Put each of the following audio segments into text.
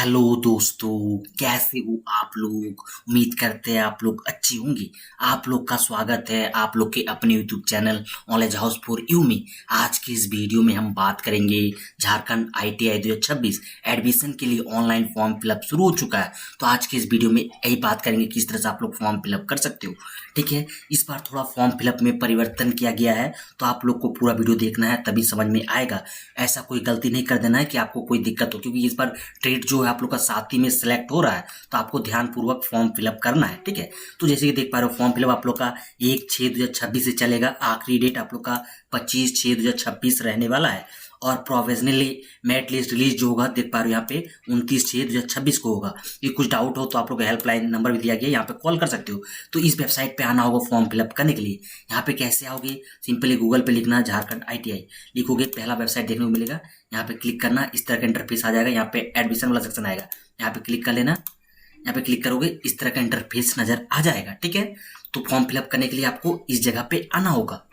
Hello दोस्तों, कैसे हो आप लोग। उम्मीद करते हैं आप लोग अच्छी होंगी। आप लोग का स्वागत है आप लोग के अपने YouTube channel knowledge house for you में। आज की इस वीडियो में हम बात करेंगे झारखंड आईटीआई 2026 एडमिशन के लिए ऑनलाइन फॉर्म फिलअप शुरू हो चुका है। तो आज की इस वीडियो में यही बात करेंगे किस तरह से आप लोग फॉर्म फिलअप कर सकते हो। ठीक है, इस बार थोड़ा फॉर्म फिलअप में परिवर्तन किया गया है, तो आप लोग को पूरा वीडियो देखना है तभी समझ में आएगा। ऐसा कोई गलती नहीं कर देना है कि आपको कोई दिक्कत हो, क्योंकि इस बार ट्रेड जो है आप लोग का 7 ही में सिलेक्ट हो रहा है, तो आपको ध्यानपूर्वक फॉर्म फिलअप करना है। ठीक है, तो जैसे कि देख पा रहे हो फॉर्म फिलअप आप लोग का 1/6/2026 से चलेगा। आखिरी डेट आप लोग का 25/6/2026 रहने वाला है। और प्रोविजनली मेरिट लिस्ट रिलीज जो होगा देख पा रहे हो यहाँ पे 29/6/2026 को होगा। ये कुछ डाउट हो तो आप लोग का हेल्पलाइन नंबर भी दिया गया है, यहाँ पे कॉल कर सकते हो। तो इस वेबसाइट पे आना होगा फॉर्म फिलअप करने के लिए। यहाँ पे कैसे आओगे, सिंपली गूगल पे लिखना झारखंड आईटीआई लिखोगे, पहला वेबसाइट देखने को मिलेगा। यहाँ पे क्लिक करना, इस तरह का इंटरफेस आ जाएगा। यहाँ पे एडमिशन वाला सेक्शन आएगा, यहाँ पे क्लिक कर लेना। यहाँ पे क्लिक करोगे, इस तरह का इंटरफेस नजर आ जाएगा। ठीक है, तो फॉर्म फिलअप करने के लिए आपको इस जगह पे आना होगा।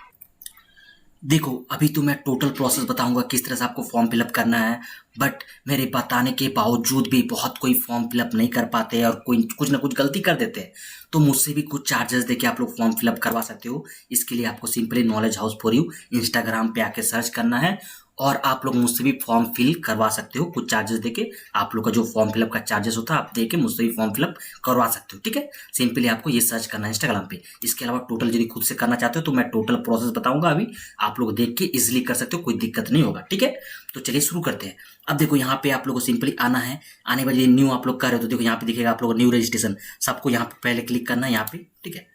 देखो, अभी तो मैं टोटल प्रोसेस बताऊंगा किस तरह से आपको फॉर्म फिलअप करना है, बट मेरे बताने के बावजूद भी बहुत कोई फॉर्म फिलअप नहीं कर पाते हैं और कोई कुछ ना कुछ गलती कर देते हैं। तो मुझसे भी कुछ चार्जेस देके आप लोग फॉर्म फिलअप करवा सकते हो। इसके लिए आपको simply knowledge house for you Instagram पे आके सर्च करना है और आप लोग मुझसे भी फॉर्म फिल करवा सकते हो कुछ चार्जेस देके। आप लोग का जो फॉर्म फिलअप का चार्जेस होता है आप देके मुझसे भी फॉर्म फिलअप करवा सकते हो। ठीक है, सिंपली आपको ये सर्च करना है इंस्टाग्राम पे। इसके अलावा टोटल यदि खुद से करना चाहते हो तो मैं टोटल प्रोसेस बताऊंगा, अभी आप लोग देख के इजिली कर सकते हो, कोई दिक्कत नहीं होगा। ठीक है, तो चलिए शुरू करते हैं। अब देखो यहाँ पे आप लोग को सिंपली आना है। आने वाले न्यू आप लोग कर रहे हो तो देखो यहाँ पे दिखेगा आप लोग न्यू रजिस्ट्रेशन, सबको यहाँ पे पहले क्लिक करना है यहाँ पे। ठीक है,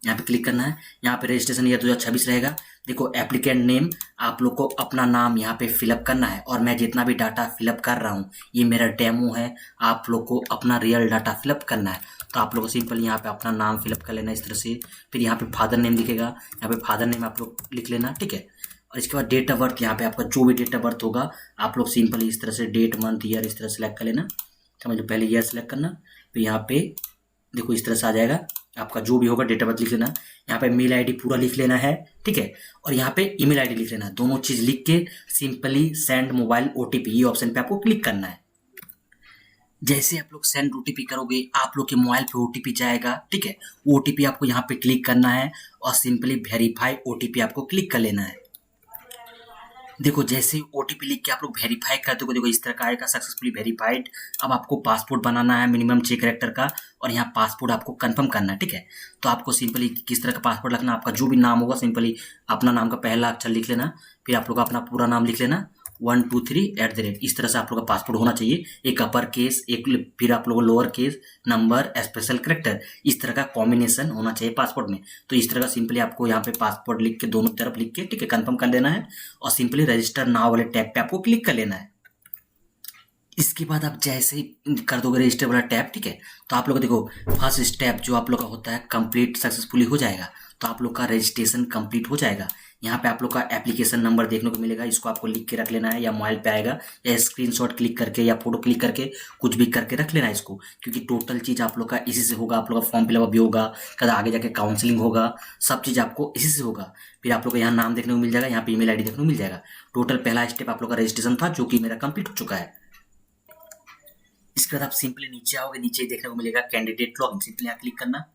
यहाँ पे क्लिक करना है। यहाँ पे रजिस्ट्रेशन ईयर 2026 रहेगा। देखो एप्लीकेंट नेम, आप लोग को अपना नाम यहाँ पे फिलअप करना है। और मैं जितना भी डाटा फिलअप कर रहा हूँ ये मेरा डेमो है, आप लोग को अपना रियल डाटा फिलअप करना है। तो आप लोग को सिंपल यहाँ पे अपना नाम फिलअप कर लेना इस तरह से। फिर यहाँ पे फादर नेम दिखेगा, यहाँ पे फादर नेम आप लोग लिख लेना। ठीक है, और इसके बाद डेट ऑफ बर्थ, यहाँ पे आपका जो भी डेट ऑफ बर्थ होगा आप लोग सिंपली इस तरह से डेट मंथ ईयर इस तरह सेलेक्ट कर लेना। समझ लो, पहले ईयर सेलेक्ट करना, फिर यहाँ पे देखो इस तरह से आ जाएगा। आपका जो भी होगा डेट ऑफ बर्थ लिख लेना। यहाँ पे मेल आईडी पूरा लिख लेना है। ठीक है, और यहाँ पे ईमेल आईडी लिख लेना। दोनों चीज लिख के सिंपली सेंड मोबाइल ओटीपी, ये ऑप्शन पे आपको क्लिक करना है। जैसे आप लोग सेंड ओटीपी करोगे आप लोग के मोबाइल पे ओटीपी जाएगा। ठीक है, ओटीपी आपको यहाँ पे क्लिक करना है और सिंपली वेरीफाई ओटीपी आपको क्लिक कर लेना है। देखो जैसे ओटीपी लिख के आप लोग वेरीफाई करते हो, देखो इस तरह का आएगा सक्सेसफुली वेरीफाइड। अब आपको पासपोर्ट बनाना है मिनिमम 6 कैरेक्टर का, और यहाँ पासपोर्ट आपको कंफर्म करना है। ठीक है, तो आपको सिंपली किस तरह का पासपोर्ट लिखना, आपका जो भी नाम होगा सिंपली अपना नाम का पहला अक्षर लिख लेना। फिर आप लोग अपना पूरा नाम लिख लेना 123 इस तरह से आप लोग का पासपोर्ट होना चाहिए। एक अपर केस, एक फिर आप लोग lower case, number, special character, इस तरह का कॉम्बिनेशन होना चाहिए पासपोर्ट में। तो इस तरह का सिंपली आपको यहाँ पे पासपोर्ट लिख के दोनों तरफ लिख के ठीक है कंफर्म कर लेना है, और सिंपली रजिस्टर नाउ वाले टैब पे आपको क्लिक कर लेना है। इसके बाद आप जैसे ही कर दोगे रजिस्टर वाला टैब, ठीक है, तो आप लोग देखो फर्स्ट स्टेप जो आप लोग का होता है कंप्लीट सक्सेसफुली हो जाएगा। तो आप लोग का रजिस्ट्रेशन कंप्लीट हो जाएगा। यहाँ पे आप लोग का एप्लीकेशन नंबर देखने को मिलेगा, इसको आपको लिख के रख लेना है, या मोबाइल पे आएगा, या स्क्रीनशॉट क्लिक करके या फोटो क्लिक करके कुछ भी करके रख लेना है इसको, क्योंकि टोटल चीज आप लोग का इसी से होगा। आप लोग का फॉर्म फिलअप भी होगा, कल आगे जाके काउंसलिंग होगा, सब चीज आपको इसी से होगा। फिर आप लोग को यहाँ नाम देखने को मिल जाएगा, यहाँ पे ईमेल आईडी देखने को मिल जाएगा। टोटल पहला स्टेप आप लोग का रजिस्ट्रेशन था जो कि मेरा कंप्लीट हो चुका है। इसके बाद आप सिंपली नीचे आओगे, नीचे देखने को मिलेगा कैंडिडेट लॉगिन, सिंपली यहाँ क्लिक करना।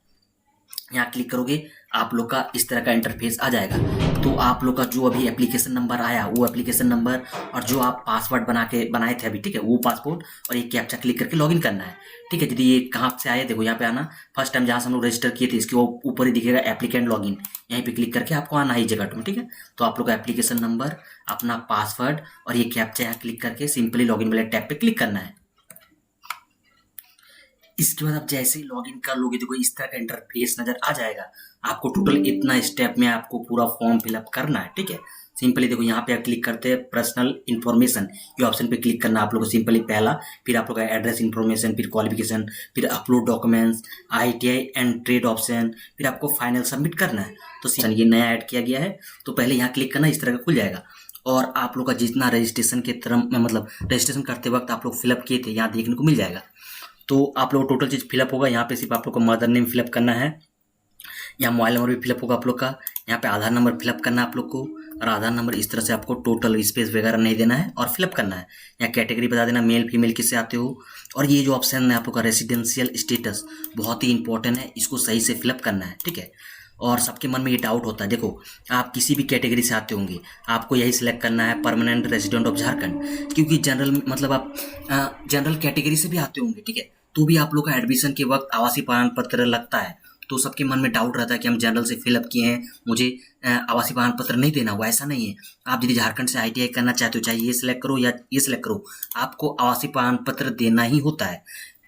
यहाँ क्लिक करोगे आप लोग का इस तरह का इंटरफेस आ जाएगा। तो आप लोग का जो अभी एप्लीकेशन नंबर आया वो एप्लीकेशन नंबर, और जो आप पासवर्ड बनाए थे अभी, ठीक है, वो पासवर्ड और ये कैप्चा क्लिक करके लॉगिन करना है। ठीक है, यदि ये कहाँ से आए देखो यहाँ पे आना, फर्स्ट टाइम जहाँ से हम लोग रजिस्टर किए थे इसके ऊपर ही दिखेगा एप्लीकेंट लॉगिन, यहीं पे क्लिक करके आपको आना है जगह में। ठीक है, तो आप लोग का एप्लीकेशन नंबर, अपना पासवर्ड और ये कैप्चा यहाँ क्लिक करके सिंपली लॉगिन वाले टैब पे क्लिक करना है। इसके बाद आप जैसे ही लॉगिन कर लोगे देखो इस तरह का इंटरफेस नजर आ जाएगा। आपको टोटल इतना स्टेप में आपको पूरा फॉर्म फिलअप करना है। ठीक है, सिंपली देखो यहाँ पे आप क्लिक करते हैं पर्सनल इन्फॉर्मेशन, ये ऑप्शन पे क्लिक करना आप लोग को सिंपली पहला। फिर आप लोग का एड्रेस इन्फॉर्मेशन, फिर क्वालिफिकेशन, फिर upload documents, ITI and trade option, फिर आपको फाइनल सबमिट करना है। तो ये नया ऐड किया गया है, तो पहले यहाँ क्लिक करना, इस तरह का खुल जाएगा। और आप लोग का जितना रजिस्ट्रेशन के तरफ में मतलब रजिस्ट्रेशन करते वक्त आप लोग फिलअप किए थे यहाँ देखने को मिल जाएगा। तो आप लोग टोटल चीज फिलअप होगा। यहाँ पे सिर्फ आप लोग को मदर नेम फिलअप करना है, यहाँ मोबाइल नंबर भी फिलअप होगा आप लोग का, यहाँ पे आधार नंबर फिलअप करना है आप लोग को, और आधार नंबर इस तरह से आपको टोटल स्पेस वगैरह नहीं देना है और फिलअप करना है। यहाँ कैटेगरी बता देना मेल फीमेल किससे आते हो। और ये जो ऑप्शन है आप लोग का रेसिडेंशियल स्टेटस बहुत ही इंपॉर्टेंट है, इसको सही से फिलअप करना है, ठीक है। और सबके मन में ये डाउट होता है, देखो आप किसी भी कैटेगरी से आते होंगे आपको यही सिलेक्ट करना है परमानेंट रेजिडेंट ऑफ झारखंड, क्योंकि जनरल मतलब आप जनरल कैटेगरी से भी आते होंगे, ठीक है, तो भी आप लोग का एडमिशन के वक्त आवासीय प्रमाण पत्र लगता है। तो सबके मन में डाउट रहता है कि हम जनरल से फिलअप किए हैं, मुझे आवासीय प्रमाण पत्र नहीं देना हुआ। ऐसा नहीं है, आप यदि झारखंड से ITI करना चाहते हो, चाहे ये सिलेक्ट करो या ये सिलेक्ट करो, आपको आवासीय प्रमाण पत्र देना ही होता है।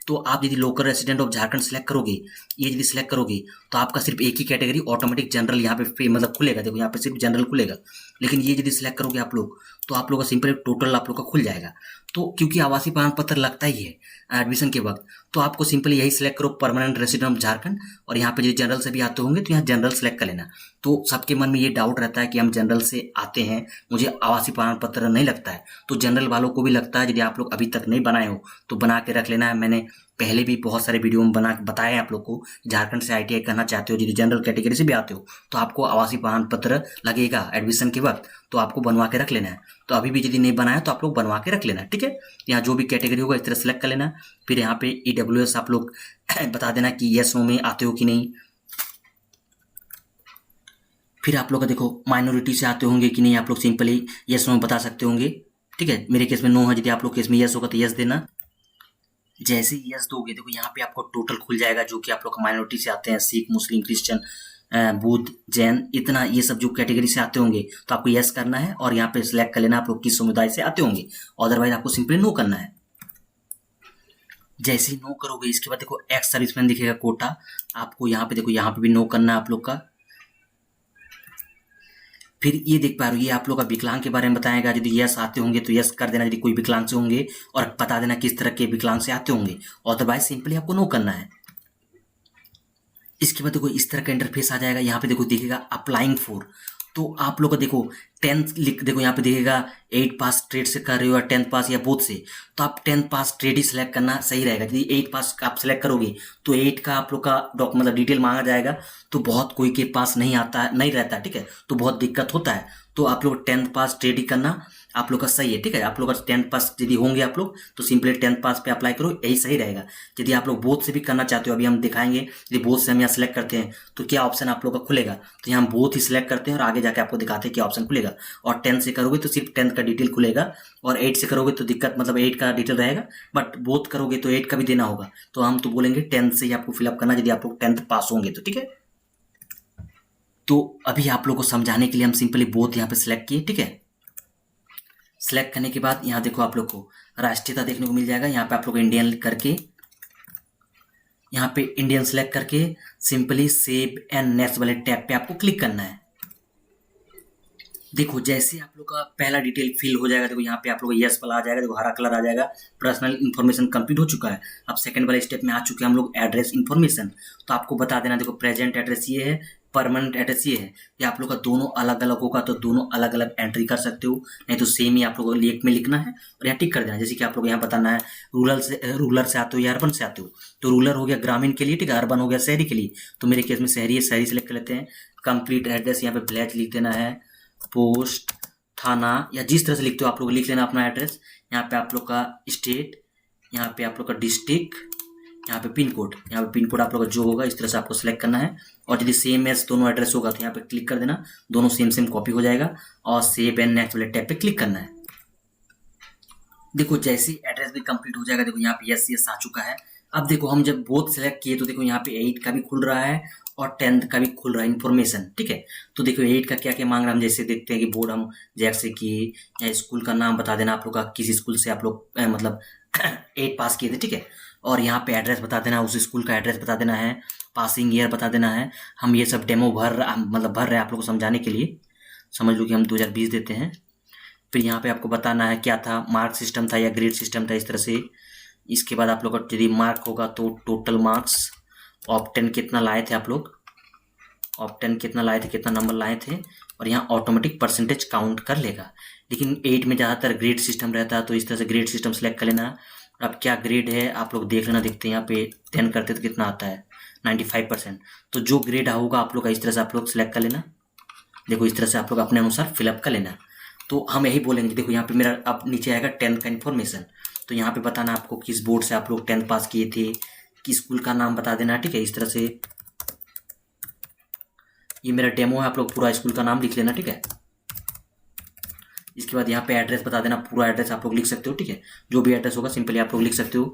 तो आप यदि local resident of Jharkhand select करोगे, ये यदि सिलेक्ट करोगे, तो आपका सिर्फ एक ही कैटेगरी ऑटोमेटिक जनरल यहाँ पे मतलब खुलेगा। देखो यहाँ पे सिर्फ जनरल खुलेगा, लेकिन ये यदि सिलेक्ट करोगे आप लोग, तो आप लोग का सिंपल टोटल आप लोग का खुल जाएगा। तो क्योंकि आवासीय प्रमाण पत्र लगता ही है एडमिशन के वक्त, तो आपको सिंपली यही सिलेक्ट करो परमानेंट रेसिडेंट ऑफ झारखंड। और यहाँ पे यदि जनरल से भी आते होंगे तो यहाँ जनरल सेलेक्ट कर लेना। तो सबके मन में ये डाउट रहता है कि हम जनरल से आते हैं, मुझे आवासीय प्रमाण पत्र नहीं लगता है। तो जनरल वालों को भी लगता है, यदि आप लोग अभी तक नहीं बनाए हो तो बना के रख लेना है। मैंने पहले भी बहुत सारे वीडियो में बना बताया है आप लोग को, झारखंड से ITI करना चाहते हो, यदि जनरल कैटेगरी से भी आते हो तो आपको आवासीय प्रमाण पत्र लगेगा एडमिशन के वक्त, तो आपको बनवा के रख लेना है। तो अभी भी यदि नहीं बनाया तो आप लोग बनवा के रख लेना, ठीक है। यहाँ जो भी कैटेगरी होगा इस तरह सेलेक्ट कर लेना। फिर यहाँ पे EWS आप लोग बता देना कि यस नो में आते हो कि नहीं। फिर आप लोग का देखो माइनॉरिटी से आते होंगे कि नहीं, आप लोग सिंपली यस नो में बता सकते होंगे, ठीक है। मेरे केस में नो है, यदि आप लोग केस में यस होगा तो यस देना। जैसे ही यस दोगे, देखो यहाँ पे आपको टोटल खुल जाएगा जो कि आप लोग माइनॉरिटी से आते हैं, सिख, मुस्लिम, क्रिश्चियन, बुद्ध, जैन, इतना ये सब जो कैटेगरी से आते होंगे, तो आपको यस करना है और यहाँ पे सिलेक्ट कर लेना आप लोग किस समुदाय से आते होंगे। अदरवाइज आपको सिंपली नो करना है। जैसे ही नो करोगे, इसके बाद देखो एक्स सर्विसमैन दिखेगा कोटा, आपको यहाँ पे देखो यहाँ पे भी नो करना है आप लोग का। फिर ये देख पा रहे हो, ये आप लोग का विकलांग के बारे में बताएगा। यदि यस आते होंगे तो यस कर देना, यदि कोई विकलांग से होंगे, और बता देना किस तरह के विकलांग से आते होंगे। अदरवाइज सिंपली आपको नो करना है। इसके बाद देखो इस तरह का इंटरफेस आ जाएगा। यहाँ पे देखो दिखेगा अप्लाइंग फॉर, तो आप लोग का देखो 10th लिख, देखो यहाँ पे दिखेगा 8 पास ट्रेड से कर रहे हो या 10th पास या बोथ से, तो आप 10th पास ट्रेड ही सिलेक्ट करना सही रहेगा। यदि 8 पास आप सिलेक्ट करोगे तो 8 का आप लोग का मतलब डिटेल मांगा जाएगा, तो बहुत कोई के पास नहीं आता है, नहीं रहता है, ठीक है, तो बहुत दिक्कत होता है। तो आप लोग 10th पास ट्रेड ही करना आप लोग का सही है, ठीक है। आप लोग का 10th पास यदि होंगे आप लोग तो सिंपली 10th पास पे अप्लाई करो, यही सही रहेगा। यदि आप लोग बोथ से भी करना चाहते हो, अभी हम दिखाएंगे, यदि बोथ से हम यहाँ सिलेक्ट करते हैं तो क्या ऑप्शन आप लोग का खुलेगा। तो यहाँ हम बोथ ही सिलेक्ट करते हैं और आगे जाके आपको दिखाते हैं क्या ऑप्शन खुलेगा। और 10 से करोगे तो सिर्फ 10 का डिटेल खुलेगा, और 8 से करोगे तो दिक्कत मतलब 8 का डिटेल रहेगा, बट बोथ करोगे तो 8 का भी देना होगा। तो हम तो बोलेंगे 10 से ही आपको फिलअप करना यदि आप लोग 10th पास होंगे तो, ठीक है। तो अभी आप लोग को समझाने के लिए हम सिंपली बोथ यहाँ पे सिलेक्ट किए, ठीक है। सिलेक्ट करने के बाद यहाँ देखो आप लोग को राष्ट्रीयता देखने को मिल जाएगा। यहाँ पे आप लोग इंडियन करके, यहाँ पे इंडियन सेलेक्ट करके सिंपली सेव एंड नेक्स्ट वाले टैब पे आपको क्लिक करना है। देखो जैसे आप लोग का पहला डिटेल फिल हो जाएगा, देखो यहाँ पे आप लोग यस वाला आ जाएगा, देखो हरा कलर आ जाएगा, पर्सनल इन्फॉर्मेशन कंप्लीट हो चुका है। अब सेकंड वाले स्टेप में आ चुके हैं हम लोग एड्रेस इन्फॉर्मेशन। तो आपको बता देना, देखो प्रेजेंट एड्रेस ये है, परमानेंट एड्रेस ये है। ये आप लोग का दोनों अलग अलग होगा तो दोनों अलग अलग एंट्री कर सकते हो, नहीं तो सेम ही आप लोगों को एक में लिखना है और यहाँ टिक कर देना। जैसे कि आप लोग यहाँ बताना है रूरल से आते हो या अर्बन से आते हो, तो रूरल हो गया ग्रामीण के लिए, ठीक है, अर्बन हो गया शहरी के लिए। तो मेरे केस में शहरी है, शहरी सेलेक्ट कर लेते हैं। कंप्लीट एड्रेस यहाँ पे विलेज लिख देना है, पोस्ट, थाना, या जिस तरह से लिखते हो आप लोग लिख लेना अपना एड्रेस। यहाँ पे आप लोग का स्टेट, यहाँ पे आप लोग का डिस्ट्रिक्ट, यहाँ पे पिन कोड, यहाँ पे पिन कोड आप लोग का जो होगा इस तरह से आपको सेलेक्ट करना है। और यदि सेम एज दोनों एड्रेस होगा तो यहाँ पे क्लिक कर देना, दोनों सेम कॉपी हो जाएगा, और सेव एंड नेक्स्ट वाले टैब पे क्लिक करना है। देखो जैसे एड्रेस भी कंप्लीट हो जाएगा, देखो यहाँ पे यस आ चुका है। अब देखो हम जब बोथ सेलेक्ट किए तो देखो यहाँ पे 8 का भी खुल रहा है और 10th का भी खुल रहा है इन्फॉर्मेशन, ठीक है। तो देखो 8 का क्या क्या मांग रहा है, हम जैसे देखते हैं कि बोर्ड हम जैसे किए, या स्कूल का नाम बता देना आप लोग का, किस स्कूल से आप लोग मतलब 8 पास किए थे, ठीक है। और यहाँ पे एड्रेस बता देना, उस स्कूल का एड्रेस बता देना है, पासिंग ईयर बता देना है। हम ये सब डेमो भर रहे हैं आप लोग को समझाने के लिए, समझ लो कि हम 2020 देते हैं। फिर यहाँ पे आपको बताना है क्या था, मार्क सिस्टम था या ग्रेड सिस्टम था, इस तरह से। इसके बाद आप लोग का यदि मार्क होगा तो टोटल मार्क्स, ऑप 10 कितना लाए थे आप लोग, ऑप 10 कितना लाए थे, कितना नंबर लाए थे, और यहाँ ऑटोमेटिक परसेंटेज काउंट कर लेगा। लेकिन 8 में ज़्यादातर ग्रेड सिस्टम रहता है, तो इस तरह से ग्रेड सिस्टम सेलेक्ट कर लेना। अब क्या ग्रेड है आप लोग देख लेना, देखते हैं यहाँ पे 10 करते तो कितना आता है, 95%। तो जो ग्रेड होगा आप लोग का इस तरह से आप लोग सेलेक्ट कर लेना। देखो इस तरह से आप लोग अपने अनुसार फिलअप कर लेना। तो हम यही बोलेंगे, देखो यहाँ पे मेरा अब नीचे आएगा 10th का इन्फॉर्मेशन। तो यहाँ पे बताना आपको किस बोर्ड से आप लोग 10th पास किए थे, किस स्कूल का नाम बता देना, ठीक है। इस तरह से ये मेरा डेमो है, आप लोग पूरा स्कूल का नाम लिख लेना, ठीक है। इसके बाद यहाँ पे एड्रेस बता देना, पूरा एड्रेस आप लोग लिख सकते हो, ठीक है। जो भी एड्रेस होगा सिंपली आप लोग लिख सकते हो।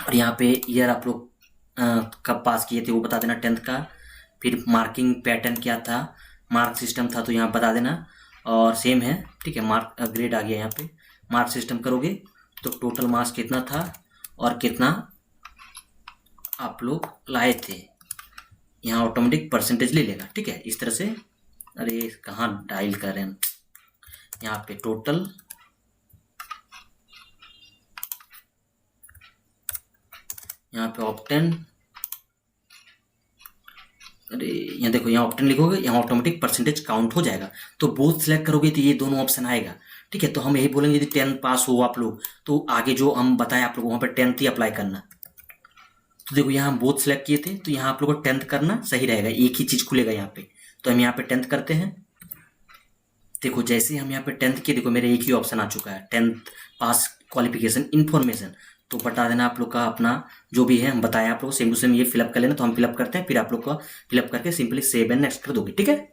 और यहाँ पे ईयर आप लोग कब पास किए थे वो बता देना 10th का। फिर मार्किंग पैटर्न क्या था, मार्क सिस्टम था तो यहाँ बता देना। और सेम है, ठीक है, मार्क ग्रेड आ गया यहाँ पे। मार्क सिस्टम करोगे तो टोटल मार्क्स कितना था और कितना आप लोग लाए थे, यहाँ ऑटोमेटिक परसेंटेज ले लेगा, ठीक है। इस तरह से, अरे कहाँ डायल कर रहे हैं, यहाँ पे टोटल, यहाँ पे ऑप्टेन, अरे यहाँ देखो, यहाँ ऑप्टेन लिखोगे, यहाँ ऑटोमेटिक परसेंटेज काउंट हो जाएगा। तो बोथ सिलेक्ट करोगे तो ये दोनों ऑप्शन आएगा, ठीक है। तो हम यही बोलेंगे यदि 10th पास हो आप लोग तो आगे जो हम बताएं आप लोग वहाँ पर 10th ही अप्लाई करना। तो देखो यहाँ हम बोथ सिलेक्ट किए थे तो यहाँ आप लोग को 10th करना सही रहेगा, एक ही चीज़ खुलेगा यहाँ पे। तो हम यहाँ पे 10th करते हैं। देखो जैसे ही हम यहाँ पे 10th किए, देखो मेरे एक ही ऑप्शन आ चुका है, 10th पास क्वालिफिकेशन इन्फॉर्मेशन। तो बता देना आप लोग का अपना जो भी है, हम बताएं आप लोग सेम टू सेम ये फिलअप कर लेना। तो हम फिलअप करते हैं, फिर आप लोग का फिलअप करके सिंपली सेव एंड नेक्स्ट कर दोगे, ठीक है।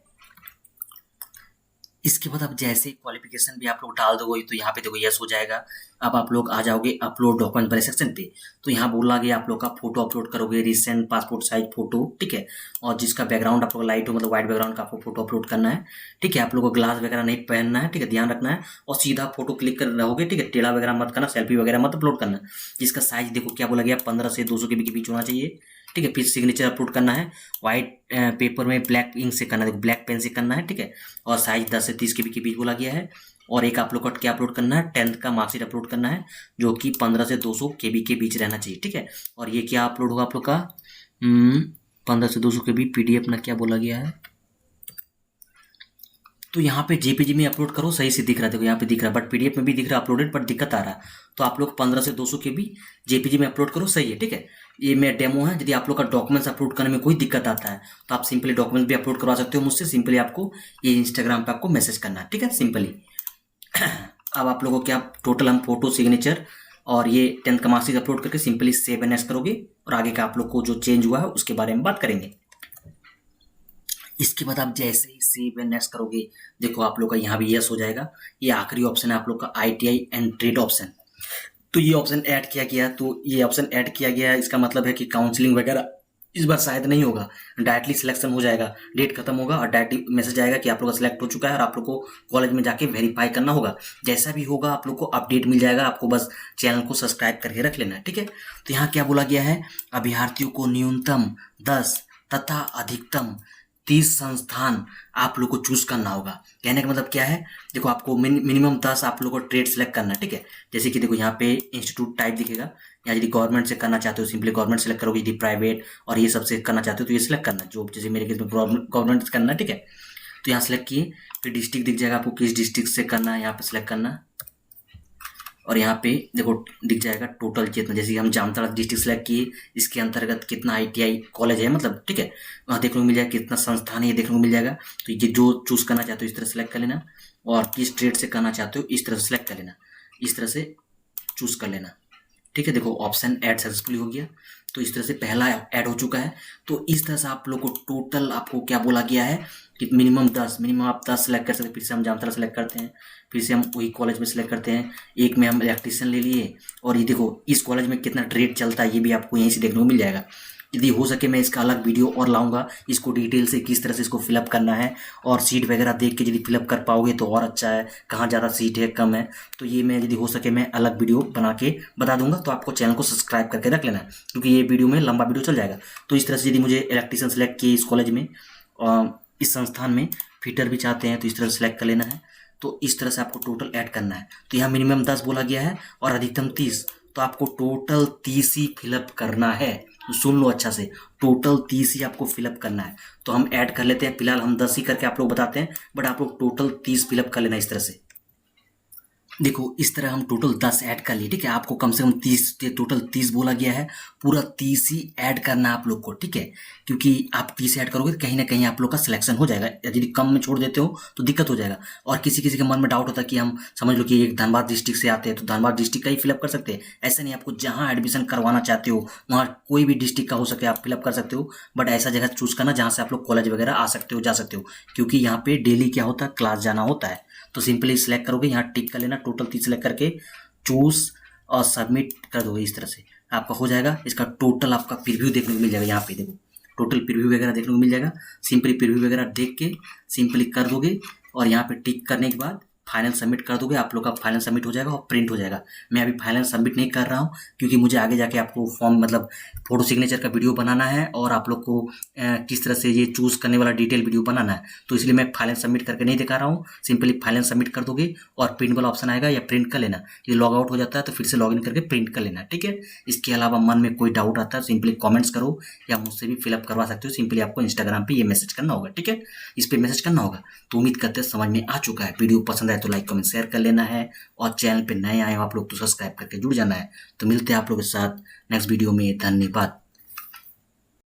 इसके बाद अब जैसे क्वालिफिकेशन भी आप लोग डाल दोगे तो यहाँ पे देखो यस हो जाएगा। अब आप लोग आ जाओगे अपलोड डॉक्यूमेंट वाले सेक्शन पे। तो यहाँ बोला गया आप लोग का फोटो अपलोड करोगे, रिसेंट पासपोर्ट साइज फोटो, ठीक है। और जिसका बैकग्राउंड आप लोग लाइट हो, मतलब व्हाइट बैकग्राउंड का आपको फोटो अपलोड करना है, ठीक है। आप लोग को ग्लास वगैरह नहीं पहनना है, ठीक है, ध्यान रखना है। और सीधा फोटो क्लिक कर रहोगे, ठीक है, टेढ़ा वगैरह मत करना, सेल्फी वगैरह मत अपलोड करना। जिसका साइज देखो क्या बोला गया, 15 से 200 के बीच होना चाहिए, ठीक है। फिर सिग्नेचर अपलोड करना है, व्हाइट पेपर में ब्लैक इंक से करना है, देखो ब्लैक पेन से करना है, ठीक है। और साइज 10 से 30 के बीच बोला गया है। और एक आप लोग को क्या अपलोड करना है, 10th का मार्कशीट अपलोड करना है, जो कि 15 से 200 केबी के बीच रहना चाहिए, ठीक है। और ये क्या अपलोड होगा आप लोग का, 15 से 200 के बीच पीडीएफ ना क्या बोला गया है। तो यहाँ पे जेपीजी में अपलोड करो, सही से दिख रहा है, देखो यहाँ पे दिख रहा है, बट पीडीएफ में भी दिख रहा है अपलोडेड, बट दिक्कत आ रहा है। तो आप लोग 15 से 200 के भी जेपीजी में अपलोड करो, सही है, ठीक है। ये मेरा डेमो है। यदि आप लोग का डॉक्यूमेंट्स अपलोड करने में कोई दिक्कत आता है तो आप सिंपली डॉक्यूमेंट्स भी अपलोड करवा सकते हो मुझसे। सिंपली आपको ये इंस्टाग्राम पे आपको मैसेज करना है, ठीक है, सिंपली। अब आप लोगों को क्या, टोटल हम फोटो, सिग्नेचर और ये 10th का मार्कशीट अपलोड करके सिंपली सेव एंड नेक्स्ट करोगे। और आगे का आप लोग को जो चेंज हुआ है उसके बारे में बात करेंगे। इसके बाद आप जैसे ही सेव एंड नेक्स्ट करोगे, देखो आप लोग का यहाँ भी यस हो जाएगा। ये आखिरी ऑप्शन है आप लोग का, आईटीआई एंड ट्रेड ऑप्शन। तो ये ऑप्शन ऐड किया गया, तो ये ऑप्शन ऐड किया गया, इसका मतलब है कि काउंसलिंग वगैरह इस बार शायद नहीं होगा, डायरेक्टली सिलेक्शन हो जाएगा। डेट खत्म होगा और डायरेक्टली मैसेज आएगा कि आप लोग का सिलेक्ट हो चुका है और आप लोग को कॉलेज में जाके वेरीफाई करना होगा। जैसा भी होगा आप लोग को अपडेट मिल जाएगा, आपको बस चैनल को सब्सक्राइब करके रख लेना है, ठीक है। तो यहाँ क्या बोला गया है, अभ्यर्थियों को न्यूनतम 10 तथा अधिकतम 30 संस्थान आप लोग को चूज करना होगा। कहने का मतलब क्या है, देखो आपको मिनिमम 10 आप लोग को ट्रेड सेलेक्ट करना है, ठीक है। जैसे कि देखो यहाँ पे इंस्टीट्यूट टाइप दिखेगा, या यदि गवर्नमेंट से करना चाहते हो सिंपली गवर्नमेंट सेलेक्ट करोगे, यदि प्राइवेट और ये सबसे करना चाहते हो तो ये सिलेक्ट करना, जो जैसे मेरे केस में गवर्नमेंट से करना है, ठीक है। तो यहाँ सेलेक्ट किए, फिर डिस्ट्रिक्ट दिख जाएगा आपको किस डिस्ट्रिक्ट से करना है, यहाँ पे सिलेक्ट करना। और यहाँ पे देखो दिख जाएगा टोटल कितना, जैसे कि हम जामताड़ा डिस्ट्रिक्ट सेलेक्ट किए, इसके अंतर्गत कितना आईटीआई कॉलेज है, मतलब, ठीक है, वहाँ देखने को मिल जाएगा, कितना संस्थान है ये देखने को मिल जाएगा। तो ये जो चूज करना चाहते हो इस तरह सेलेक्ट कर लेना, और किस ट्रेड से करना चाहते हो इस तरह से सेलेक्ट कर लेना, इस तरह से चूज कर लेना, ठीक है। देखो ऑप्शन ऐड सक्सेसफुली हो गया, तो इस तरह से पहला ऐड हो चुका है। तो इस तरह से आप लोग को टोटल आपको क्या बोला गया है कि मिनिमम आप 10 सेलेक्ट कर सकते हैं। फिर से हम जामताड़ा सेलेक्ट करते हैं, फिर से हम वही कॉलेज में सेलेक्ट करते हैं, एक में हम इलेक्ट्रीशियन ले लिए। और ये देखो इस कॉलेज में कितना रेट चलता है ये भी आपको यहीं से देखने को मिल जाएगा। यदि हो सके मैं इसका अलग वीडियो और लाऊंगा, इसको डिटेल से किस तरह से इसको फिलअप करना है, और सीट वगैरह देख के यदि फिलअप कर पाओगे तो और अच्छा है, कहाँ ज़्यादा सीट है कम है, तो ये मैं यदि हो सके मैं अलग वीडियो बना के बता दूंगा। तो आपको चैनल को सब्सक्राइब करके रख लेना है, क्योंकि ये वीडियो में लंबा वीडियो चल जाएगा। तो इस तरह से यदि मुझे इलेक्ट्रीशियन सेलेक्ट किए इस कॉलेज में, इस संस्थान में फिटर भी चाहते हैं तो इस तरह से सेलेक्ट कर लेना है। तो इस तरह से आपको टोटल ऐड करना है। तो यहाँ मिनिमम 10 बोला गया है और अधिकतम 30, तो आपको टोटल 30 ही फिलअप करना है। तो सुन लो अच्छा से, टोटल 30 ही आपको फिलअप करना है। तो हम ऐड कर लेते हैं, फिलहाल हम 10 ही करके आप लोग बताते हैं, बट आप लोग टोटल 30 फिलअप कर लेना इस तरह से। देखो इस तरह हम टोटल 10 ऐड कर लिए, ठीक है। आपको कम से कम 30, टोटल 30 बोला गया है, पूरा 30 ही ऐड करना है आप लोग को, ठीक है। क्योंकि आप 30 ऐड करोगे तो कहीं ना कहीं आप लोग का सिलेक्शन हो जाएगा। यदि कम में छोड़ देते हो तो दिक्कत हो जाएगा। और किसी किसी के मन में डाउट होता है कि हम समझ लो कि एक धनबाद डिस्ट्रिक्ट से आते हैं तो धनबाद डिस्ट्रिक्ट का ही फिलअप कर सकते हैं। ऐसा नहीं, आपको जहाँ एडमिशन करवाना चाहते हो वहाँ कोई भी डिस्ट्रिक्ट का हो सके आप फिलअप कर सकते हो। बट ऐसा जगह चूज करना जहाँ से आप लोग कॉलेज वगैरह आ सकते हो, जा सकते हो। क्योंकि यहाँ पे डेली क्या होता है, क्लास जाना होता है। तो सिंपली सिलेक्ट करोगे, यहाँ टिक कर लेना, टोटल 30 सिलेक्ट करके चूज और सबमिट कर दोगे। इस तरह से आपका हो जाएगा। इसका टोटल आपका प्रीव्यू देखने को मिल जाएगा। यहाँ पे देखो टोटल प्रीव्यू वगैरह देखने को मिल जाएगा। सिंपली प्रीव्यू वगैरह देख के सिंपली कर दोगे और यहाँ पे टिक करने के बाद फाइनल सबमिट कर दोगे। आप लोग का फाइनल सबमिट हो जाएगा और प्रिंट हो जाएगा। मैं अभी फाइनल सबमिट नहीं कर रहा हूँ क्योंकि मुझे आगे जाके आपको फॉर्म मतलब फोटो सिग्नेचर का वीडियो बनाना है और आप लोग को किस तरह से ये चूज करने वाला डिटेल वीडियो बनाना है। तो इसलिए मैं फाइनल सबमिट करके नहीं दिखा रहा हूँ। सिंपली फाइनल सबमिट कर दोगे और प्रिंट वाला ऑप्शन आएगा या प्रिंट कर लेना। ये लॉग आउट हो जाता है तो फिर से लॉग इन करके प्रिंट कर लेना, ठीक है। इसके अलावा मन में कोई डाउट आता है सिंपली कॉमेंट्स करो या मुझसे भी फिलअप करवा सकते हो। सिंपली आपको इंस्टाग्राम पे ये मैसेज करना होगा, ठीक है। इस पे मैसेज करना होगा। तो उम्मीद करते हैं समझ में आ चुका है। वीडियो पसंद आए तो लाइक कमेंट शेयर कर लेना है और चैनल पे नए आए हो आप लोग तो सब्सक्राइब करके जुड़ जाना है। तो मिलते हैं आप लोगों के साथ नेक्स्ट वीडियो में। धन्यवाद।